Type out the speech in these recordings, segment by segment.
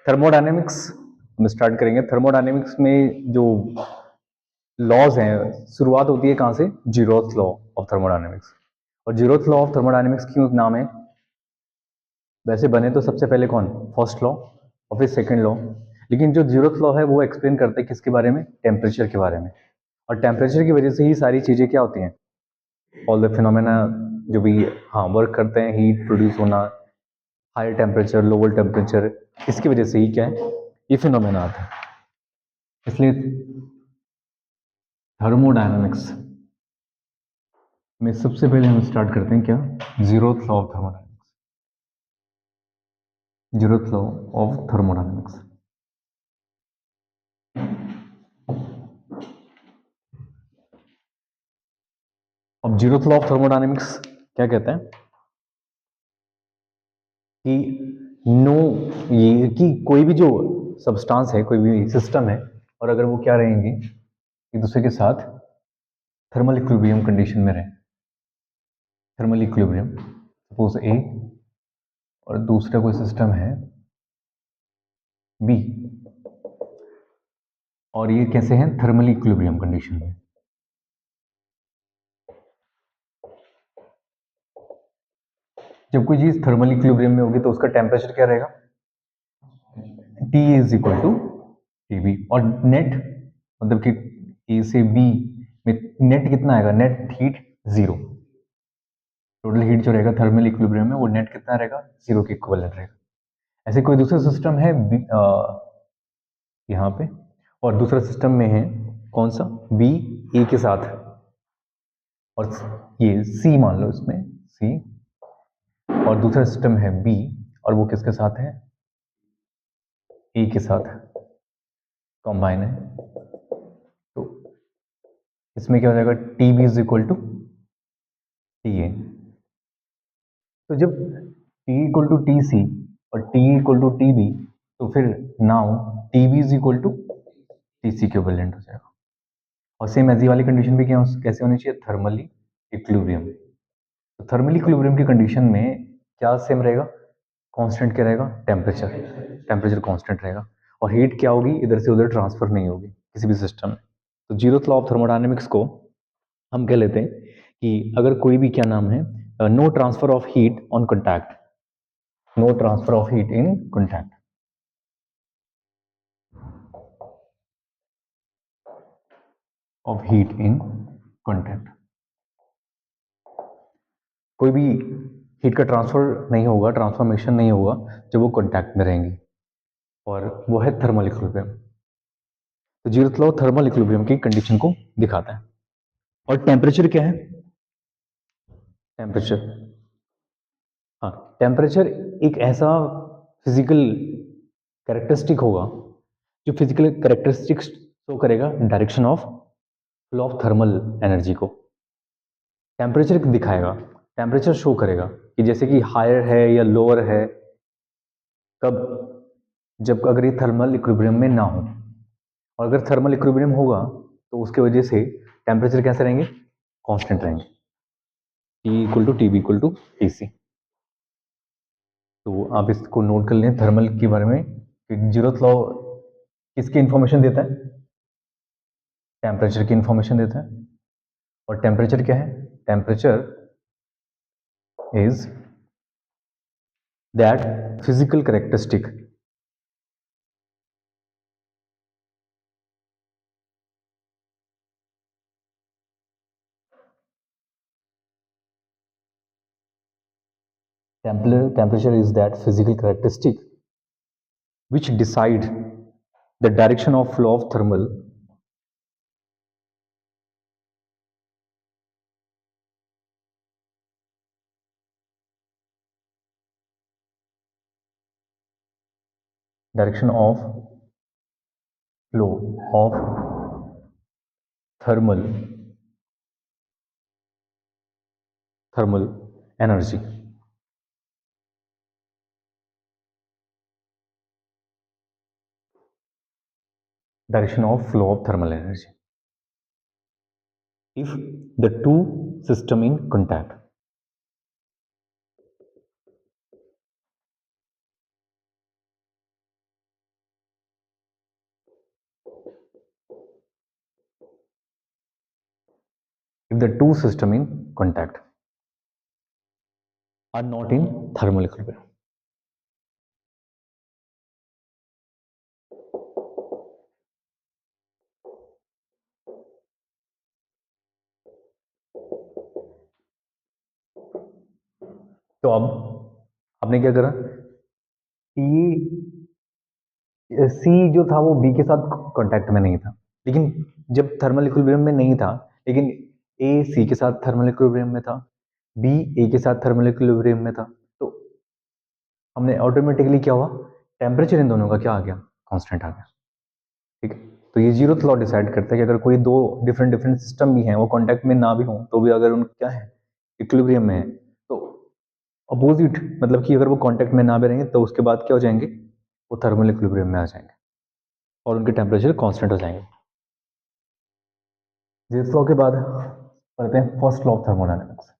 Thermodynamics हम start करेंगे। Thermodynamics में जो लॉज हैं, शुरुआत होती है कहाँ से? Zeroth law of thermodynamics. और जीरोथ लॉ ऑफ थर्मोडायनेमिक्स क्यों नाम है? वैसे बने तो सबसे पहले कौन? फर्स्ट लॉ और फिर सेकंड लॉ। लेकिन जो जीरोथ लॉ है वो एक्सप्लेन करते हैं किसके बारे में? टेम्परेचर के बारे में। और टेम्परेचर की वजह से ही सारी चीजें क्या होती हैं? ऑल द फिनोमेना जो भी वर्क करते हैं, हीट प्रोड्यूस होना, हायर टेम्परेचर, लोअर टेम्परेचर, इसकी वजह से ही क्या है? ये फिनोमेना आता है। इसलिए थर्मोडायनामिक्स में सबसे पहले हम स्टार्ट करते हैं क्या? Zeroth law of thermodynamics. Zeroth law of thermodynamics. अब जीरोथ लॉ ऑफ थर्मोडायनेमिक्स क्या कहते हैं कि ये कि कोई भी जो सब्सटेंस है, कोई भी सिस्टम है, और अगर वो क्या रहेंगे एक दूसरे के साथ थर्मल इक्विलिब्रियम कंडीशन में रहे, थर्मल इक्विलिब्रियम, सपोज ए और दूसरा कोई सिस्टम है बी, और ये कैसे हैं? थर्मल इक्विलिब्रियम कंडीशन में। जब कोई चीज थर्मल इक्विलिब्रियम में होगी तो उसका टेम्परेचर क्या रहेगा? T is equal to T B. और नेट मतलब कि ए से बी में नेट कितना आएगा? Net heat zero. Total heat जो रहेगा थर्मल इक्विलिब्रियम में वो नेट कितना रहेगा? जीरो के इक्विवेलेंट रहेगा। ऐसे कोई दूसरा सिस्टम है यहाँ पे, और दूसरा सिस्टम में है कौन सा? बी ए के साथ, और ये सी मान लो इसमें सी, और दूसरा सिस्टम है बी और वो किसके साथ है? ए के साथ कंबाइन है। तो इसमें क्या हो जाएगा? T B is equal to T A. तो जब T equal to T C और T equal to T B, तो फिर now T B is equal to T C equivalent हो जाएगा। और सेम एज वाली कंडीशन भी क्या कैसे होनी चाहिए? Thermally equilibrium. तो थर्मल इक्विलिब्रियम की कंडीशन में क्या सेम रहेगा? कांस्टेंट क्या रहेगा? टेम्परेचर। टेम्परेचर कांस्टेंट रहेगा और हीट क्या होगी? इधर से उधर ट्रांसफर नहीं होगी किसी भी सिस्टम में। तो जीरोथ लॉ ऑफ थर्मोडायनेमिक्स को हम कह लेते हैं कि अगर कोई भी क्या नाम है, no transfer of heat on contact, no transfer of heat in contact, of heat in contact. कोई भी हीट का ट्रांसफर नहीं होगा, ट्रांसफॉर्मेशन नहीं होगा जब वो कॉन्टैक्ट में रहेंगी, और वो है थर्मल इक्विलिब्रियम। तो जीरोथ लॉ थर्मल इक्विलिब्रियम की कंडीशन को दिखाता है। और टेम्परेचर क्या है? टेम्परेचर, हाँ, टेम्परेचर एक ऐसा फिजिकल कैरेक्टरिस्टिक होगा जो फिजिकल कैरेक्टरिस्टिक्स शो करेगा direction of flow of thermal energy को। टेम्परेचर दिखाएगा, टेम्परेचर शो करेगा कि जैसे कि हायर है या लोअर है, कब? जब अगर ये थर्मल इक्विलिब्रियम में ना हो। और अगर थर्मल इक्विलिब्रियम होगा तो उसके वजह से टेम्परेचर कैसे रहेंगे? कांस्टेंट रहेंगे। T equal to T B equal to T C. तो आप इसको नोट कर लें थर्मल के बारे में कि जीरोथ लॉ किसकी इंफॉर्मेशन देता है? टेम्परेचर की इंफॉर्मेशन देता है। और टेम्परेचर क्या है? Temperature is that physical characteristic temperature is that physical characteristic which decide the direction of flow of thermal direction of flow of thermal energy. Direction of flow of thermal energy if the two system in contact. if the two system in contact are not in thermal equilibrium. तो अब आपने क्या करा कि सी जो था वो B के साथ कांटेक्ट में नहीं था, लेकिन जब थर्मल इक्विलिब्रियम में नहीं था, लेकिन ए सी के साथ थर्मल इक्विलिब्रियम में था, बी ए के साथ थर्मल इक्विलिब्रियम में था, तो हमने ऑटोमेटिकली क्या हुआ, टेम्परेचर इन दोनों का क्या आ गया, कांस्टेंट आ गया। ठीक है, तो ये जीरोथ लॉ डिसाइड करता है कि अगर कोई दो डिफरेंट डिफरेंट सिस्टम भी हैं, वो कांटेक्ट में ना भी हों, तो भी अगर उनका क्या है, इक्विलिब्रियम में है, तो अपोजिट मतलब कि अगर वो कांटेक्ट में ना भी रहेंगे तो उसके बाद क्या हो जाएंगे, वो थर्मल इक्विलिब्रियम में आ जाएंगे और उनके टेम्परेचर कांस्टेंट हो जाएंगे। जीरोथ लॉ के बाद पढ़ते हैं first law of thermodynamics.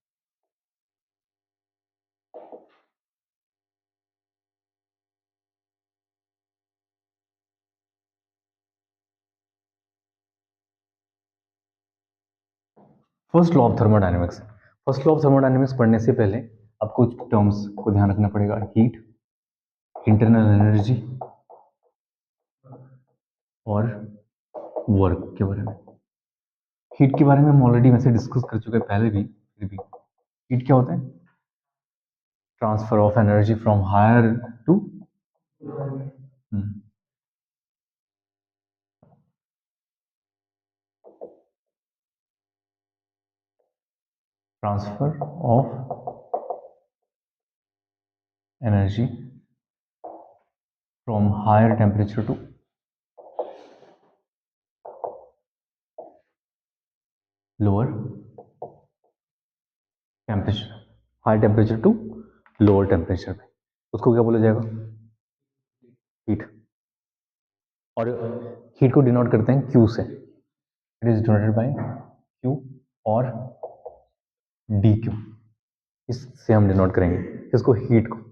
First law of thermodynamics, first law of thermodynamics पढ़ने से पहले आपको कुछ टर्म्स को ध्यान रखना पड़ेगा। हीट, इंटरनल एनर्जी और वर्क के बारे में। हीट के बारे में हम ऑलरेडी वैसे डिस्कस कर चुके हैं पहले भी, फिर भी हीट क्या होता है, transfer of energy from higher to transfer of energy from higher temperature to lower temperature, high temperature to lower temperature पे, उसको क्या बोला जाएगा, हीट। और हीट को डिनोट करते हैं क्यू से, it is denoted by Q और डी क्यू, इससे हम डिनोट करेंगे इसको, हीट को।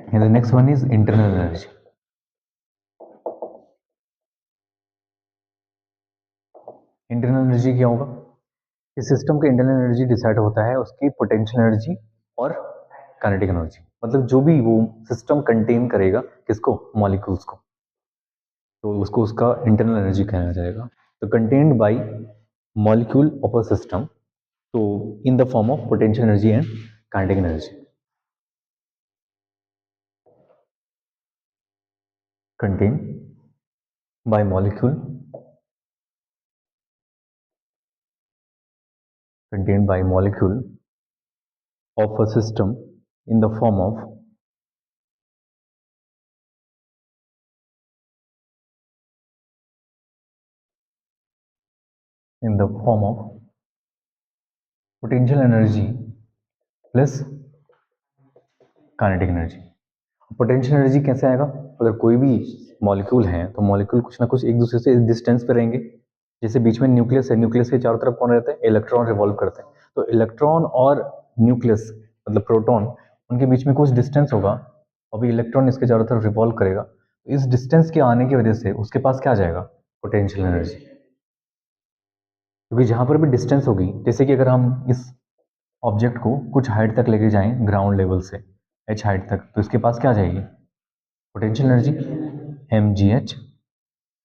And the next one is internal energy. Internal energy क्या होगा, इस सिस्टम का इंटरनल एनर्जी डिसाइड होता है उसकी पोटेंशियल एनर्जी और काइनेटिक एनर्जी, मतलब जो भी वो सिस्टम कंटेन करेगा किसको, मॉलिक्यूल्स को, तो उसको उसका इंटरनल एनर्जी कहा जाएगा। तो contained by molecule of a system, तो in the form of potential energy and kinetic energy, contained by molecule, contained by molecule of a system in the form of potential energy plus kinetic energy. Potential energy कैसे आएगा, अगर कोई भी molecule है तो molecule कुछ ना कुछ एक दूसरे से डिस्टेंस पे रहेंगे, जैसे बीच में न्यूक्लियस है, न्यूक्लियस के चारों तरफ कौन रहते हैं, इलेक्ट्रॉन रिवॉल्व करते हैं, तो इलेक्ट्रॉन और न्यूक्लियस मतलब प्रोटॉन, उनके बीच में कुछ डिस्टेंस होगा, अभी इलेक्ट्रॉन इसके चारों तरफ रिवॉल्व करेगा, तो इस डिस्टेंस के आने की वजह से उसके पास क्या आ जाएगा, पोटेंशियल एनर्जी। क्योंकि जहां पर भी डिस्टेंस होगी, जैसे कि अगर हम इस ऑब्जेक्ट को कुछ हाइट तक लेके जाएं ग्राउंड लेवल से h हाइट तक, तो इसके पास क्या आ जाएगी, पोटेंशियल एनर्जी mgh।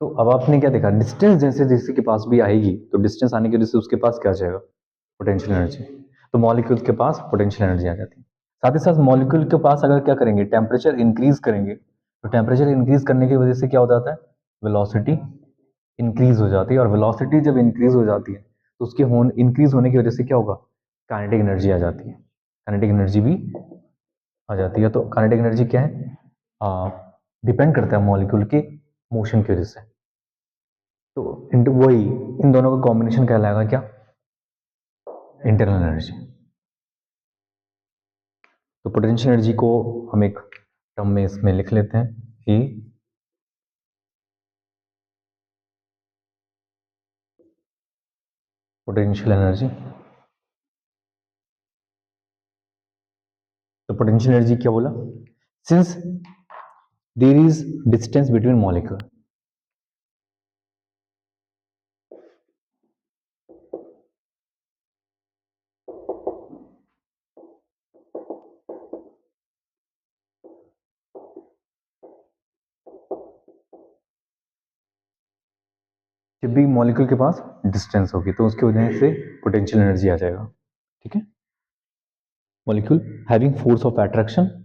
तो अब आपने क्या देखा, डिस्टेंस जैसे जैसे के पास भी आएगी, तो डिस्टेंस आने की वजह से उसके पास क्या आ जाएगा, पोटेंशियल एनर्जी। तो मॉलिक्यूल के पास पोटेंशियल एनर्जी आ जाती है। साथ ही साथ मॉलिक्यूल के पास अगर क्या करेंगे, टेम्परेचर इंक्रीज करेंगे, तो टेम्परेचर इंक्रीज करने की वजह से क्या हो जाता है, वेलोसिटी इंक्रीज हो जाती है, और वेलोसिटी जब इंक्रीज हो जाती है तो उसके इंक्रीज होने की वजह से क्या होगा, काइनेटिक एनर्जी आ जाती है, काइनेटिक एनर्जी भी आ जाती है। तो काइनेटिक एनर्जी क्या है, डिपेंड करता है मॉलिक्यूल के मोशन की वजह से। तो वही इन दोनों का कॉम्बिनेशन कहलाएगा क्या, इंटरनल एनर्जी। तो पोटेंशियल एनर्जी को हम एक टर्म में इसमें लिख लेते हैं कि पोटेंशियल एनर्जी। तो पोटेंशियल एनर्जी क्या बोला, since there is distance between molecule, जब भी मॉलिक्यूल के पास डिस्टेंस होगी तो उसकी वजह से पोटेंशियल एनर्जी आ जाएगा, ठीक है। Molecule having force of attraction,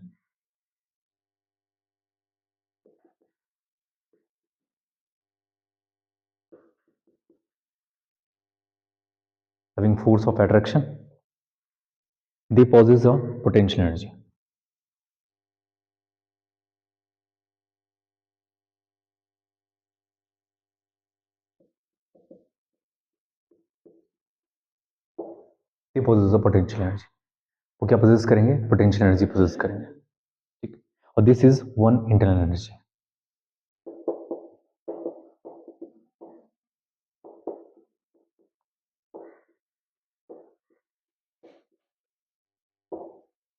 having force of attraction, they possess a potential energy. They possess a potential energy. वो क्या पोजेस करेंगे? पोटेंशियल एनर्जी पोजेस करेंगे, ठीक। और this is one internal energy.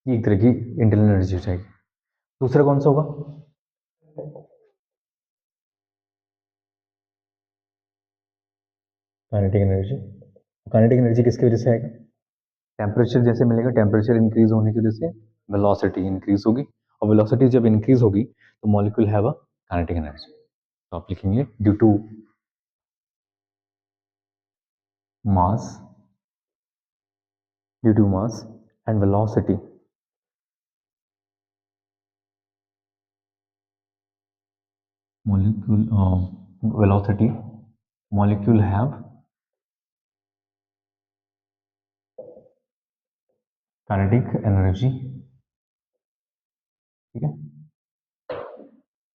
ये एक तरह की इंटरनल एनर्जी हो जाएगी। दूसरा कौन सा होगा? Kinetic energy. काइनेटिक एनर्जी किसकी वजह से आएगा? टेम्परेचर जैसे मिलेगा, टेम्परेचर इंक्रीज होने की वजह से वेलोसिटी इंक्रीज होगी, और वेलोसिटी जब इंक्रीज होगी तो molecule have a kinetic energy. तो आप लिखेंगे due to mass, due to mass and velocity, molecule velocity, molecule have kinetic energy, ठीक है।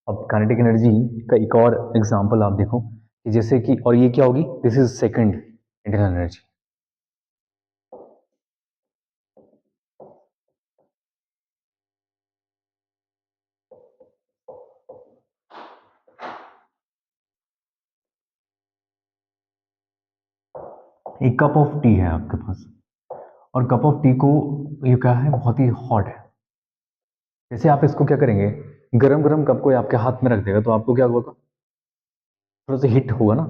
अब काइनेटिक एनर्जी का एक और एग्जांपल आप देखो कि जैसे कि, और ये क्या होगी? This is second internal energy. एक कप ऑफ टी है आपके पास, और कप ऑफ टी को, ये क्या है? बहुत ही हॉट है। जैसे आप इसको क्या करेंगे? गरम गरम कप को आपके हाथ में रख देगा तो आपको क्या होगा? थोड़ा सा हिट होगा ना।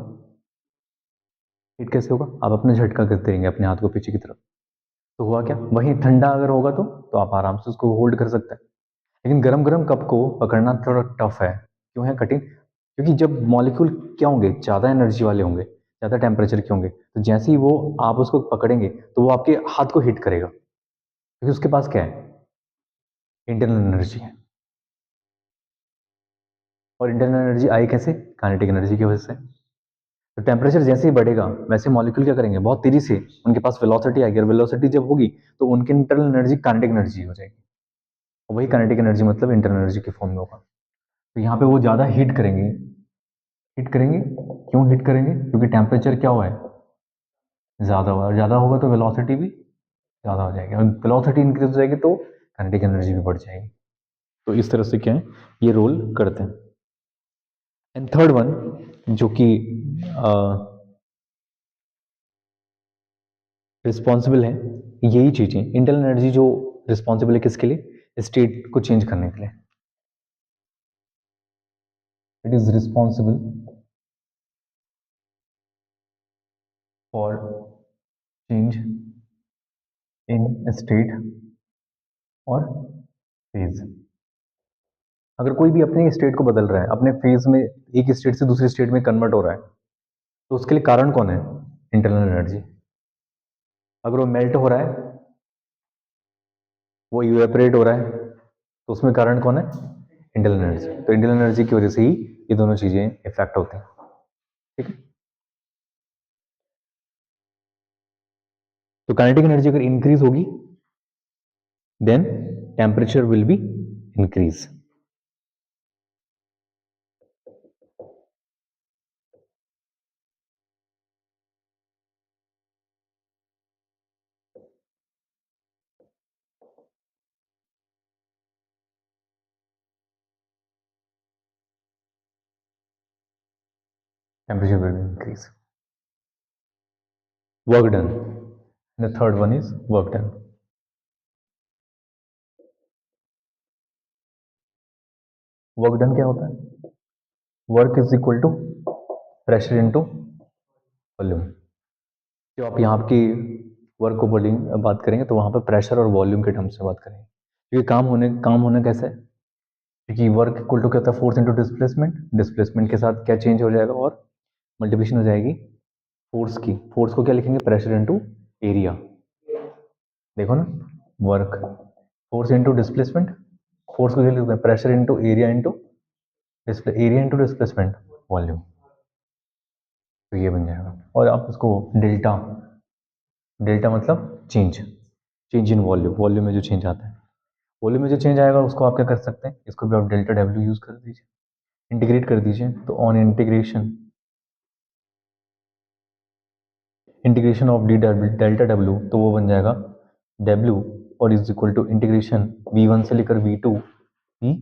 हिट कैसे होगा? आप अपने झटका करते रहेंगे अपने हाथ को पीछे की तरफ, तो हुआ क्या? वहीं ठंडा अगर होगा तो आप आराम से उसको होल्ड कर सकते हैं। लेकिन गरम गरम कप को पकड़ना थोड़ा टफ है। क्यों है कठिन? क्योंकि जब मॉलिक्यूल क्या होंगे? ज़्यादा एनर्जी वाले होंगे, ज़्यादा टेम्परेचर के होंगे, तो जैसे ही वो आप उसको पकड़ेंगे तो वो आपके हाथ को हिट करेगा, क्योंकि उसके पास क्या है? इंटरनल एनर्जी है। और इंटरनल एनर्जी आई कैसे? काइनेटिक एनर्जी की वजह से। तो टेम्परेचर जैसे ही बढ़ेगा वैसे मॉलिक्यूल क्या करेंगे? बहुत तेजी से उनके पास वेलोसिटी आएगी, और वेलोसिटी जब होगी तो उनकी इंटरनल एनर्जी काइनेटिक एनर्जी हो जाएगी। और वही काइनेटिक एनर्जी मतलब इंटरनल एनर्जी के फॉर्म में होगा। तो यहाँ पे वो ज़्यादा हीट करेंगे। हीट करेंगे, क्यों हीट करेंगे? क्योंकि टेम्परेचर क्या हुआ है? ज़्यादा हुआ है, और ज़्यादा होगा तो वेलोसिटी भी ज़्यादा हो जाएगी, और वेलोसिटी इंक्रीज हो जाएगी तो काइनेटिक एनर्जी भी बढ़ जाएगी। तो इस तरह से क्या है? ये रोल करते हैं। एंड थर्ड वन जो कि रिस्पॉन्सिबल है, यही चीज़ें इंटरनल एनर्जी जो रिस्पॉन्सिबल है किसके लिए? स्टेट को चेंज करने के लिए। It is responsible for change in state और फेज। अगर कोई भी अपने स्टेट को बदल रहा है, अपने फेज में एक स्टेट से दूसरे स्टेट में कन्वर्ट हो रहा है, तो उसके लिए कारण कौन है? Internal energy. अगर वो मेल्ट हो रहा है, वो इवेपोरेट हो रहा है, तो उसमें कारण कौन है? Internal energy. तो इंटरनल एनर्जी की वजह से ही ये दोनों चीजें इफेक्ट होती हैं, ठीक है। तो काइनेटिक एनर्जी अगर इंक्रीज होगी then temperature will be increase. Temperature will increase. Work done. The third one is work done. Work done क्या होता है? Work is equal to pressure into volume. जो आप यहाँ की वर्क को वॉल्यूम बात करेंगे तो वहाँ पर प्रेशर और वॉल्यूम के टर्म्स में बात करेंगे, क्योंकि काम होना कैसे है? क्योंकि वर्क इक्वल टू क्या होता है? Force into displacement. डिस्प्लेसमेंट के साथ क्या चेंज हो जाएगा? और मल्टीप्लिकेशन हो जाएगी फोर्स की, फोर्स को क्या लिखेंगे, प्रेशर इनटू एरिया, देखो ना, work, force into displacement, force को क्या लिखते हैं, pressure into area into area into displacement volume, तो ये बन जाएगा। और आप इसको डेल्टा, डेल्टा मतलब change, change in volume, volume में जो चेंज आता है, वॉल्यूम में जो चेंज आएगा उसको आप क्या कर सकते हैं, इसको भी आप डेल्टा डब्ल्यू यूज कर दीजिए, इंटीग्रेट कर दीजिए, तो on integration, integration of D delta W, तो वो बन जाएगा डब्ल्यू और is equal to integration v1 से लेकर v2 ई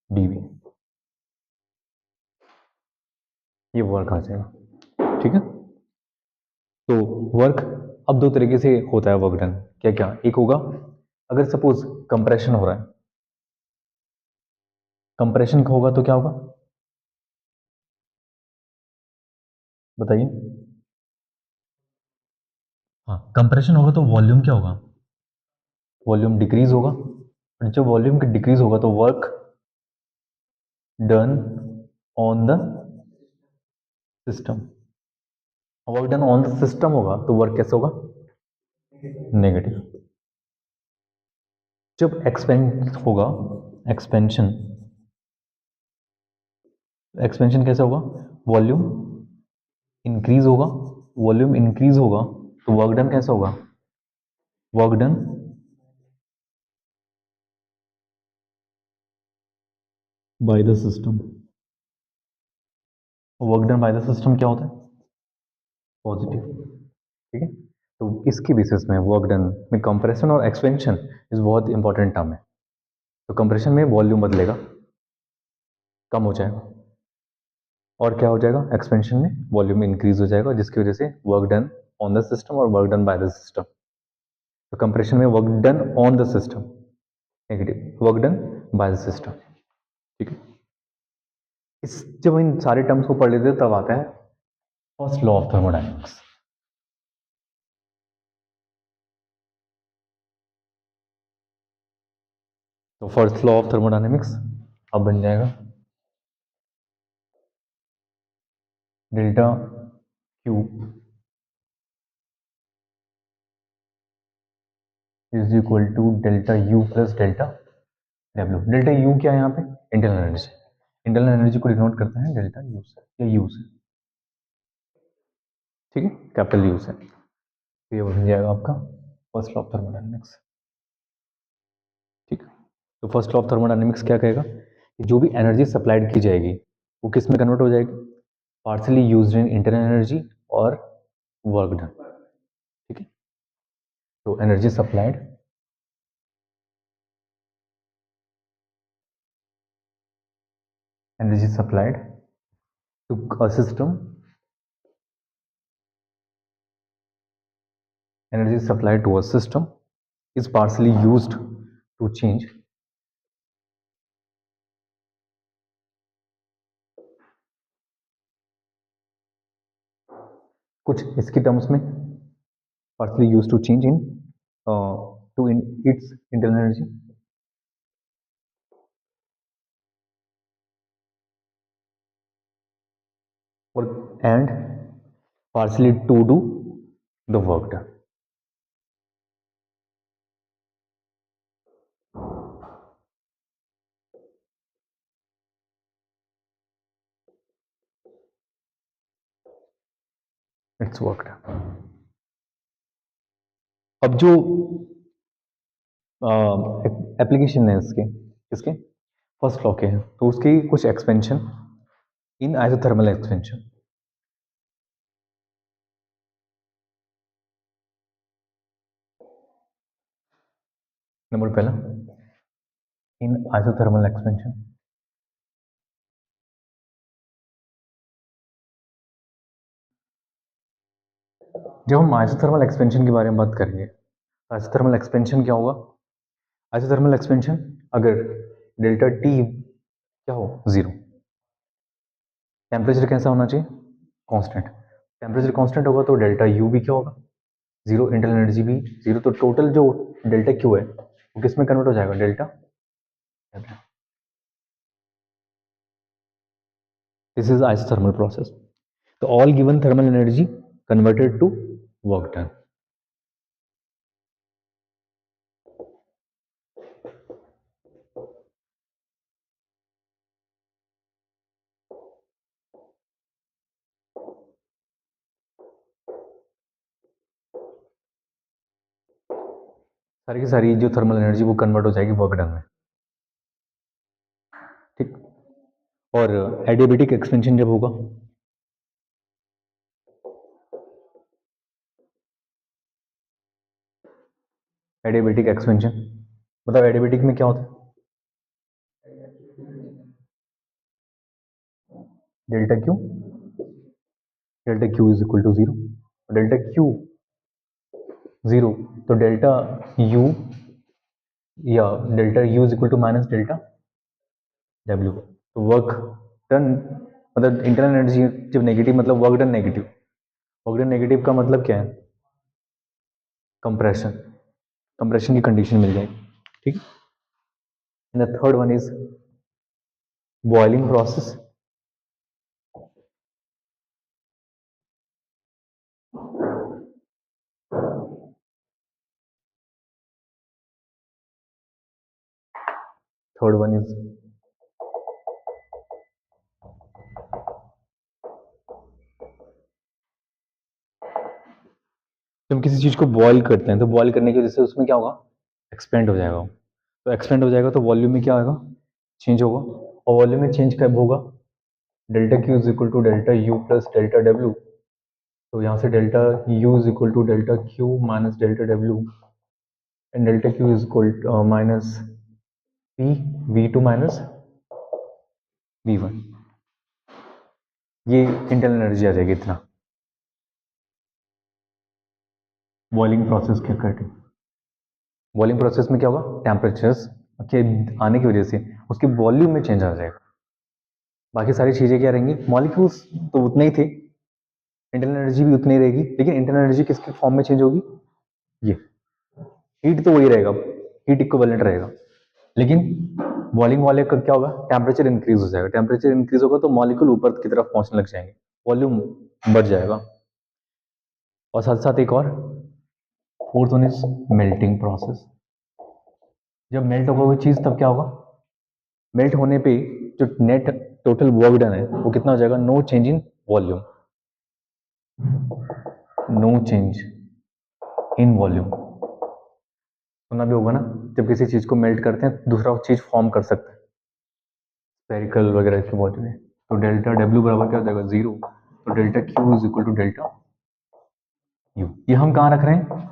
dv, ये वर्क आ जाएगा। ठीक है, तो वर्क अब दो तरीके से होता है वर्क डन, क्या क्या, एक होगा अगर सपोज कंप्रेशन हो रहा है, कंप्रेशन होगा तो क्या होगा बताइए, हाँ कंप्रेशन होगा तो वॉल्यूम क्या होगा, वॉल्यूम डिक्रीज होगा, और जब वॉल्यूम डिक्रीज होगा तो work done on the system, work done on the system होगा तो वर्क कैसे होगा, नेगेटिव। जब एक्सपेंड होगा, एक्सपेंशन, एक्सपेंशन कैसे होगा, वॉल्यूम इंक्रीज होगा, वॉल्यूम इंक्रीज होगा तो वर्क डन कैसा होगा, work done by the system, work done by the system क्या होता है, पॉजिटिव। ठीक है, तो इसके बेसिस में वर्क डन में कंप्रेशन और एक्सपेंशन इस बहुत इंपॉर्टेंट टर्म है। तो कंप्रेशन में वॉल्यूम बदलेगा, कम हो जाएगा, और क्या हो जाएगा, एक्सपेंशन में वॉल्यूम इंक्रीज हो जाएगा, जिसकी वजह से work done on the system और work done by the system. तो कंप्रेशन में work done on the system negative, work done by the system. ठीक है, इस जब इन सारे टर्म्स को पढ़ लेते हैं तब आता है फर्स्ट लॉ ऑफ थर्मोडायनेमिक्स। तो फर्स्ट लॉ ऑफ थर्मोडायनेमिक्स अब बन जाएगा delta Q is equal to delta U plus delta W. Delta U क्या है यहाँ पे, इंटरनल एनर्जी, इंटरनल एनर्जी को डिनोट करते हैं डेल्टा यू से या यू से। ठीक है, कैपिटल यू से, तो ये बन जाएगा आपका फर्स्ट लॉ ऑफ थर्मोडायनेमिक्स। ठीक है, तो फर्स्ट लॉ ऑफ थर्मोडायनेमिक्स क्या कहेगा कि जो भी एनर्जी सप्लाइड की जाएगी वो किस में कन्वर्ट हो जाएगी, partially used in internal energy और वर्क डन। ठीक है, तो energy supplied to a system, energy supplied to a system is partially used to change कुछ इसकी टर्म्स में, partially used to change in to in its internal energy or and partially to do the work done. It's work done. अब जो application है इसके, इसके first law के हैं, तो उसकी कुछ expansion in isothermal expansion, number पहला इन आइसोथर्मल एक्सपेंशन, जब हम आइसोथर्मल एक्सपेंशन के बारे में बात करेंगे, आइसोथर्मल एक्सपेंशन क्या होगा, आइसोथर्मल एक्सपेंशन अगर डेल्टा टी क्या हो, जीरो, टेम्परेचर कैसा होना चाहिए, कांस्टेंट, टेम्परेचर कांस्टेंट होगा तो डेल्टा यू भी क्या होगा, जीरो, इंटरनल एनर्जी भी जीरो, तो टोटल जो डेल्टा क्यू है वो किस में कन्वर्ट हो जाएगा, delta. This is isothermal process. So all given thermal energy converted to work done. सारी की सारी जो थर्मल एनर्जी वो कन्वर्ट हो जाएगी वर्क डन में, ठीक। और एडियाबेटिक एक्सपेंशन जब होगा, एडियाबेटिक एक्सपेंशन मतलब एडियाबेटिक में क्या होता है, delta Q is equal to 0, delta Q 0, तो डेल्टा यू या delta U is equal to minus delta W. तो वर्क डन मतलब इंटरनल एनर्जी जब नेगेटिव मतलब work done negative, work done negative का मतलब क्या है, कंप्रेशन, कंप्रेशन की कंडीशन मिल जाएगी, ठीक। And the third one is boiling process, third one is जब किसी चीज को बॉईल करते हैं तो बॉईल करने की वजह से उसमें क्या होगा, एक्सपेंड हो जाएगा, तो एक्सपेंड हो जाएगा तो वॉल्यूम में क्या होगा, चेंज होगा, और वॉल्यूम में चेंज कब होगा, delta Q is equal to delta U plus delta W. तो यहाँ से delta U is equal to delta Q minus delta W, and delta Q is equal minus P V two minus V one, ये internal energy आ जाएगी इतना boiling process के करके। Boiling process में क्या होगा, टेम्परेचर्स के आने की वजह से उसके वॉल्यूम में चेंज आ जाएगा, बाकी सारी चीज़ें क्या रहेंगी, मॉलिक्यूल्स तो उतने ही थे, इंटरनल एनर्जी भी उतनी ही रहेगी, लेकिन इंटरनल एनर्जी किसके फॉर्म में चेंज होगी, ये हीट तो वही रहेगा, हीट इक्विवेलेंट रहेगा, लेकिन बॉइलिंग वाले का क्या होगा, टेम्परेचर इंक्रीज हो जाएगा, टेम्परेचर इंक्रीज होगा तो मॉलिक्यूल ऊपर की तरफ पहुंचने लग जाएंगे, वॉल्यूम बढ़ जाएगा। और साथ साथ एक और fourth one is melting process, जब मेल्ट होगा कोई चीज तब क्या होगा, मेल्ट होने पे जो नेट टोटल वर्क डन है वो कितना हो जाएगा, no change in volume, no change in volume. सुना भी होगा ना, जब किसी चीज को मेल्ट करते हैं दूसरा चीज फॉर्म कर सकते हैं, स्पेरिकल वगैरह की बॉडी में, तो डेल्टा डब्ल्यू बराबर क्या हो जाएगा, 0, तो delta Q is equal to delta U. ये हम कहाँ रख रहे हैं,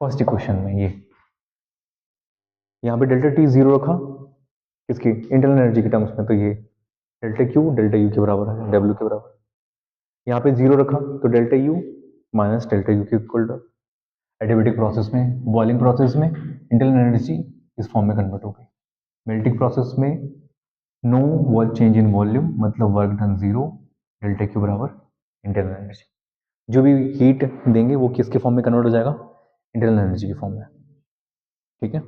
फर्स्ट इक्वेशन में, ये यहाँ पे डेल्टा टी 0 रखा किसकी, इंटरनल एनर्जी के टर्म्स में, तो ये डेल्टा क्यू डेल्टा यू के बराबर है, डब्ल्यू के बराबर। यहाँ पे 0 रखा तो delta U minus delta U के इक्वल टू, एडियाबेटिक प्रोसेस में, बॉइलिंग प्रोसेस में इंटरनल एनर्जी इस फॉर्म में कन्वर्ट हो गई, मेल्टिंग प्रोसेस में no wall change in volume मतलब वर्क डन 0, डेल्टा क्यू बराबर इंटरनल एनर्जी, जो भी हीट देंगे वो किसके फॉर्म में कन्वर्ट हो जाएगा, इंटरनल एनर्जी के फॉर्म में, ठीक है,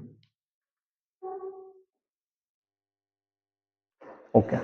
ओके।